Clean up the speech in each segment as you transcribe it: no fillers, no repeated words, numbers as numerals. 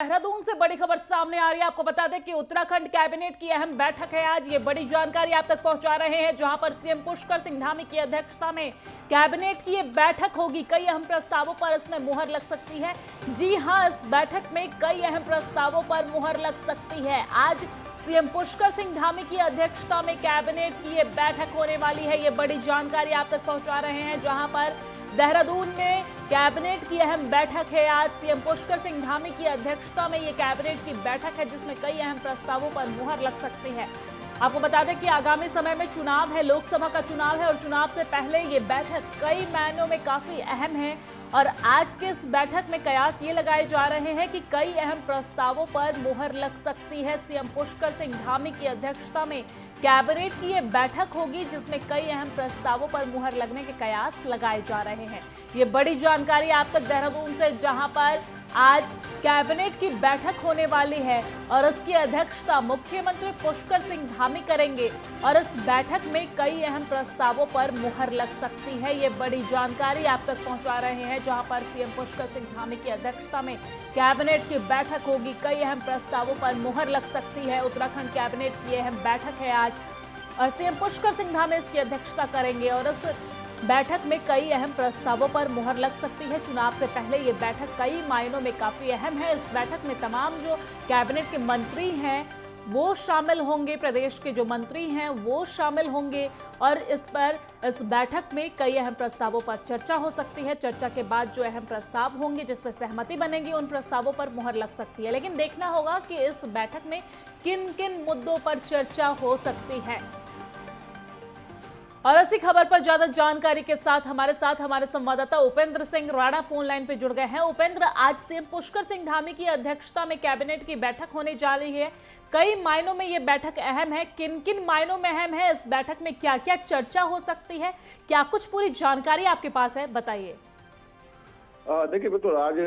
देहरादून से बड़ी खबर सामने आ रही है। आपको बता दें कि उत्तराखंड कैबिनेट की अहम बैठक है आज। ये बड़ी जानकारी आप तक पहुंचा रहे हैं, जहां पर सीएम पुष्कर सिंह धामी की अध्यक्षता में कैबिनेट की ये बैठक होगी। कई अहम प्रस्तावों पर इसमें मुहर लग सकती है। जी हां, इस बैठक में कई अहम प्रस्तावों पर मुहर लग सकती है। आज सीएम पुष्कर सिंह धामी की अध्यक्षता में कैबिनेट की ये बैठक होने वाली है। ये बड़ी जानकारी आप तक पहुंचा रहे हैं, जहां पर देहरादून में कैबिनेट की अहम बैठक है आज। सीएम पुष्कर सिंह धामी की अध्यक्षता में ये कैबिनेट की बैठक है, जिसमें कई अहम प्रस्तावों पर मुहर लग सकती है। आपको बता दें कि आगामी समय में चुनाव है, लोकसभा का चुनाव है, और चुनाव से पहले ये बैठक कई मायनों में काफी अहम है। और आज के इस बैठक में कयास ये लगाए जा रहे हैं कि कई अहम प्रस्तावों पर मुहर लग सकती है। सीएम पुष्कर सिंह धामी की अध्यक्षता में कैबिनेट की ये बैठक होगी, जिसमें कई अहम प्रस्तावों पर मुहर लगने के कयास लगाए जा रहे हैं। ये बड़ी जानकारी आप तक देहरादून से, जहां पर आज कैबिनेट की बैठक होने वाली है और इसकी अध्यक्षता मुख्यमंत्री पुष्कर सिंह धामी करेंगे। और इस बैठक में कई अहम प्रस्तावों पर मुहर लग सकती है। ये बड़ी जानकारी आप तक पहुंचा रहे हैं, जहां पर सीएम पुष्कर सिंह धामी की अध्यक्षता में कैबिनेट की बैठक होगी। कई अहम प्रस्तावों पर मुहर लग सकती है। उत्तराखंड कैबिनेट की अहम बैठक है आज और सीएम पुष्कर सिंह धामी इसकी अध्यक्षता करेंगे। और इस बैठक में कई अहम प्रस्तावों पर मुहर लग सकती है। चुनाव से पहले ये बैठक कई मायनों में काफी अहम है। इस बैठक में तमाम जो कैबिनेट के मंत्री हैं वो शामिल होंगे, प्रदेश के जो मंत्री हैं वो शामिल होंगे। और इस बैठक में कई अहम प्रस्तावों पर चर्चा हो सकती है। चर्चा के बाद जो अहम प्रस्ताव होंगे, जिस पर सहमति बनेगी, उन प्रस्तावों पर मुहर लग सकती है। लेकिन देखना होगा कि इस बैठक में किन किन मुद्दों पर चर्चा हो सकती है। और इसी खबर पर ज्यादा जानकारी के साथ हमारे संवाददाता उपेंद्र सिंह राणा फोन लाइन पे जुड़ गए हैं। उपेंद्र, आज सीएम पुष्कर सिंह धामी की अध्यक्षता में कैबिनेट की बैठक होने जा रही है। कई मायनों में ये बैठक अहम है। किन किन मायनों में अहम है? इस बैठक में क्या क्या चर्चा हो सकती है? क्या कुछ पूरी जानकारी आपके पास है, बताइए। देखिए, बिल्कुल आज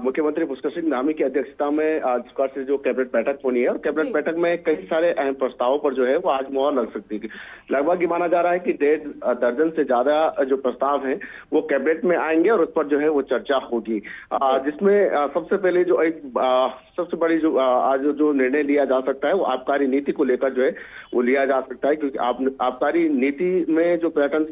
मुख्यमंत्री पुष्कर सिंह धामी की अध्यक्षता में आज से जो कैबिनेट बैठक होनी है, और कैबिनेट बैठक में कई सारे अहम प्रस्तावों पर जो है वो आज मुहर लग सकती है। लगभग ये माना जा रहा है कि 1.5 दर्जन से ज्यादा जो प्रस्ताव हैं वो कैबिनेट में आएंगे और उस पर जो है वो चर्चा होगी, जिसमें सबसे पहले जो एक सबसे बड़ी जो आज जो निर्णय लिया जा सकता है वो आबकारी नीति को लेकर जो है वो लिया जा सकता है। क्योंकि आबकारी नीति में जो पर्यटन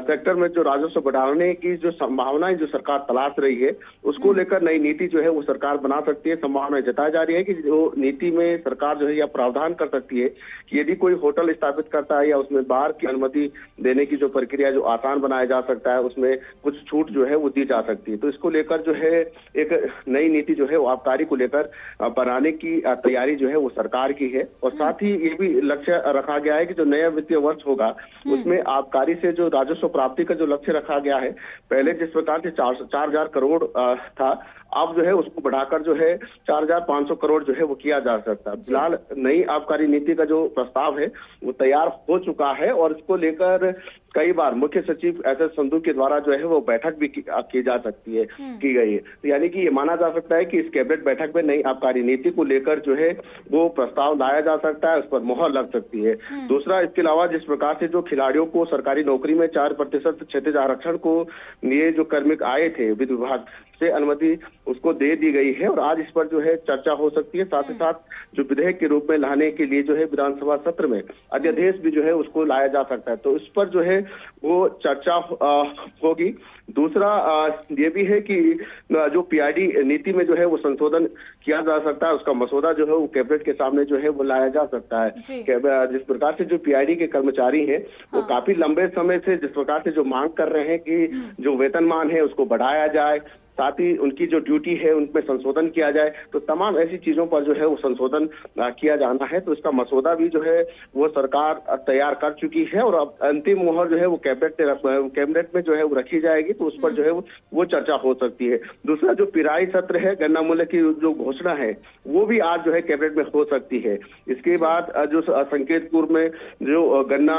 सेक्टर में जो राजस्व बढ़ाने की जो संभावनाएं जो सरकार तलाश रही है, उसको लेकर नई नीति जो है वो सरकार बना सकती है। संभावना जताई जा रही है कि जो नीति में सरकार जो है यह प्रावधान कर सकती है कि यदि कोई होटल स्थापित करता है या उसमें बार की अनुमति देने की जो प्रक्रिया जो आसान बनाया जा सकता है, उसमें कुछ छूट जो है वो दी जा सकती है। तो इसको लेकर जो है एक नई नीति जो है वो आबकारी को लेकर बनाने की तैयारी जो है वो सरकार की है। और साथ ही ये भी लक्ष्य रखा गया है कि जो नया वित्तीय वर्ष होगा उसमें आबकारी से जो राजस्व प्राप्ति का जो लक्ष्य रखा गया है, पहले जिस प्रकार से 4,000 करोड़ था, अब जो है उसको बढ़ाकर जो है 4,500 करोड़ जो है वो किया जा सकता है। फिलहाल नई आबकारी नीति का जो प्रस्ताव है वो तैयार हो चुका है और इसको लेकर कई बार मुख्य सचिव एस.एस. संधू के द्वारा जो है वो बैठक भी की जा सकती है, की गई है। तो यानी कि ये माना जा सकता है कि इस कैबिनेट बैठक में नई आबकारी नीति को लेकर जो है वो प्रस्ताव लाया जा सकता है, उस पर मुहर लग सकती है। दूसरा, इसके अलावा जिस प्रकार से जो खिलाड़ियों को सरकारी नौकरी में 4% क्षैतिज आरक्षण को लिए जो कार्मिक आए थे, वित्त विभाग से अनुमति उसको दे दी गई है और आज इस पर जो है चर्चा हो सकती है। साथ ही साथ जो विधेयक के रूप में लाने के लिए जो है विधानसभा सत्र में अध्यादेश भी जो है उसको लाया जा सकता है, तो इस पर जो है वो चर्चा होगी। दूसरा ये भी है कि जो पीआईडी नीति में जो है वो संशोधन किया जा सकता है, उसका मसौदा जो है वो कैबिनेट के सामने जो है वो लाया जा सकता है। जिस प्रकार से जो पीआईडी के कर्मचारी हैं वो काफी लंबे समय से जिस प्रकार से जो मांग कर रहे हैं कि जो वेतनमान है उसको बढ़ाया जाए, साथ ही उनकी जो ड्यूटी है उनमें संशोधन किया जाए, तो तमाम ऐसी चीजों पर जो है वो संशोधन किया जाना है। तो इसका मसौदा भी जो है वो सरकार तैयार कर चुकी है और अब अंतिम मुहर जो है वो कैबिनेट में जो है वो रखी जाएगी, तो उस पर जो है वो चर्चा हो सकती है। दूसरा, जो पिराई सत्र है, गन्ना मूल्य की जो घोषणा है वो भी आज जो है कैबिनेट में हो सकती है। इसके बाद जो संकेतपुर में जो गन्ना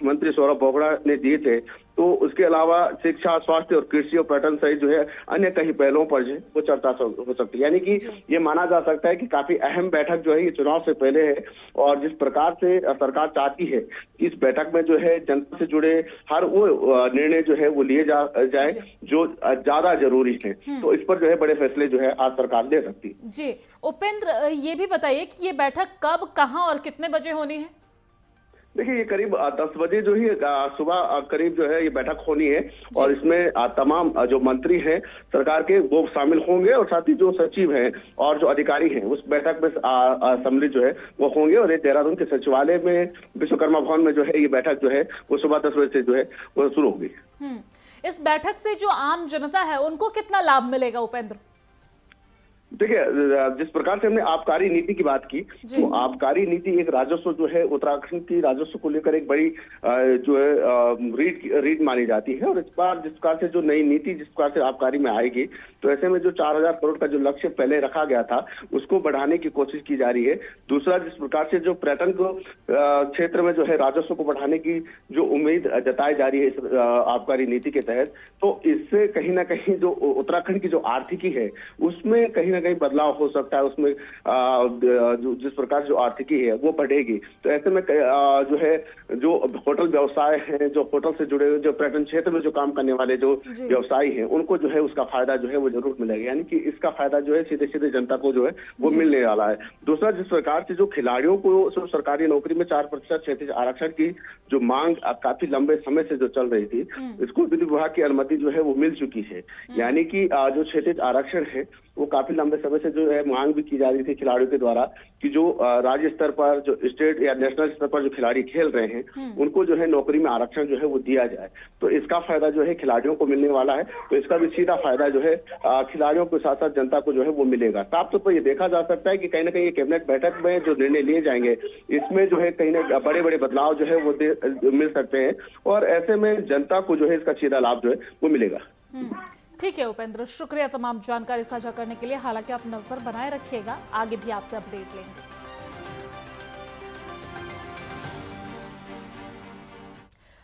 मंत्री सौरभ बोबड़ा ने दिए थे तो उसके अलावा शिक्षा, स्वास्थ्य और कृषि और पर्यटन सहित जो है अन्य कई पहलुओं पर जो है वो चर्चा हो सकती है। यानी कि ये माना जा सकता है कि काफी अहम बैठक जो है ये चुनाव से पहले है, और जिस प्रकार से सरकार चाहती है कि इस बैठक में जो है जनता से जुड़े हर वो निर्णय जो है वो लिए जाए जो ज्यादा जरूरी है, तो इस पर जो है बड़े फैसले जो है आज सरकार ले सकती है। जी उपेंद्र, ये भी बताइए कि ये बैठक कब, कहां और कितने बजे होनी है? देखिए, ये करीब 10 बजे जो ही सुबह करीब जो है ये बैठक होनी है, और इसमें तमाम जो मंत्री हैं सरकार के वो शामिल होंगे, और साथ ही जो सचिव हैं और जो अधिकारी हैं उस बैठक में सम्मिलित जो है वो होंगे। और ये देहरादून के सचिवालय में विश्वकर्मा भवन में जो है ये बैठक जो है वो सुबह 10 बजे से जो है वो शुरू होगी। इस बैठक से जो आम जनता है उनको कितना लाभ मिलेगा उपेंद्र? देखिए, जिस प्रकार से हमने आबकारी नीति की बात की, तो आबकारी नीति एक राजस्व जो है उत्तराखंड की राजस्व को लेकर एक बड़ी जो है रीड मानी जाती है। और इस बार जिस प्रकार से जो नई नीति जिस प्रकार से आबकारी में आएगी, तो ऐसे में जो 4000 करोड़ का जो लक्ष्य पहले रखा गया था उसको बढ़ाने की कोशिश की जा रही है। दूसरा, जिस प्रकार से जो पर्यटन को क्षेत्र में जो है राजस्व को बढ़ाने की जो उम्मीद जताई जा रही है इस आबकारी नीति के तहत, तो इससे कहीं ना कहीं जो उत्तराखंड की जो आर्थिकी है उसमें कहीं ना कहीं बदलाव हो सकता है। उसमें जिस प्रकार जो आर्थिकी है वो बढ़ेगी, तो ऐसे में जो है जो होटल व्यवसाय है, जो होटल से जुड़े हुए, जो पर्यटन क्षेत्र में जो काम करने वाले जो व्यवसायी हैं, उनको जो है उसका फायदा जो है वो जरूर मिलेगा। यानी कि इसका फायदा जो है सीधे सीधे जनता को जो है वो मिलने वाला है। दूसरा, जिस प्रकार से जो खिलाड़ियों को सरकारी नौकरी में 4% क्षैतिज आरक्षण की जो मांग काफी लंबे समय से जो चल रही थी, इसको विधि विभाग की अनुमति जो है वो मिल चुकी है। यानी कि जो क्षैतिज आरक्षण है वो काफी लंबे समय से जो है मांग भी की जा रही थी खिलाड़ियों के द्वारा कि जो राज्य स्तर पर, जो स्टेट या नेशनल स्तर पर जो खिलाड़ी खेल रहे हैं उनको जो है नौकरी में आरक्षण जो है वो दिया जाए। तो इसका फायदा जो है खिलाड़ियों को मिलने वाला है, तो इसका भी सीधा फायदा जो है खिलाड़ियों के साथ साथ जनता को जो है वो मिलेगा। साफ तौर पर ये देखा जा सकता है कि कहीं ना कहीं कैबिनेट बैठक में जो निर्णय लिए जाएंगे इसमें जो है कहीं ना बड़े बड़े बदलाव जो है वो मिल सकते हैं, और ऐसे में जनता को जो है इसका सीधा लाभ जो है वो मिलेगा। ठीक है उपेंद्र, शुक्रिया तमाम जानकारी साझा करने के लिए। हालांकि आप नजर बनाए रखिएगा, आगे भी आपसे अपडेट लेंगे।